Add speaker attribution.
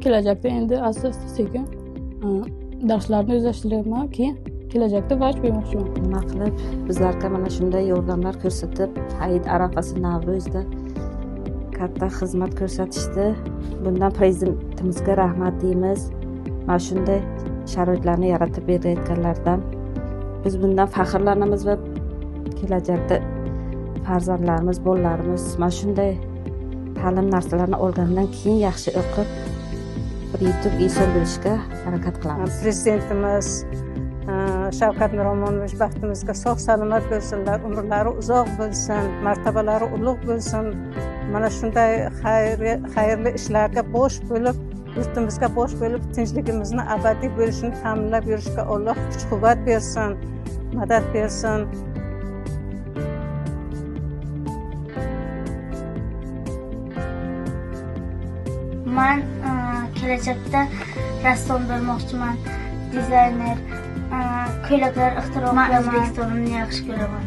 Speaker 1: kelajakda endi asta-asta sekin darslarni o'zlashtiryapman. Keyin kelajakda vrach bo'lmoqchiman.
Speaker 2: Nima qilib bizlarga mana shunday yordamlar ko'rsatib, Hayit arafasi Navro'zda katta xizmat ko'rsatishdi. Bundan prezidentimizga rahmat deymiz. Mana shunday sharoitlarni yaratib berayotganlardan biz bundan faxrlanamiz va kelajakda farzandlarimiz, bolalarimiz mana shunday ta'lim narsalarni olgandan keyin yaxshi o'qib, bir yetib inson bo'lishga harakat qilamiz.
Speaker 3: Prezidentimiz Shavkat Miromonovich baxtimizga sog' salomat bo'lsinlar, umrlari uzoq bo'lsin, martabalari ulug' bo'lsin. Mana shunday xayrli ishlarga bosh bo'lib, yurtimizga bosh bo'lib, tinchligimizni abadiy bo'lishini ta'minlab yurishga Alloh kuch-quvvat bersin, madad bersin.
Speaker 4: Men kelajakda rassom bo'lmoqchiman, dizayner, ko'ylaklar ixtiro qilaman. Men O'zbekistonimni yaxshi ko'raman.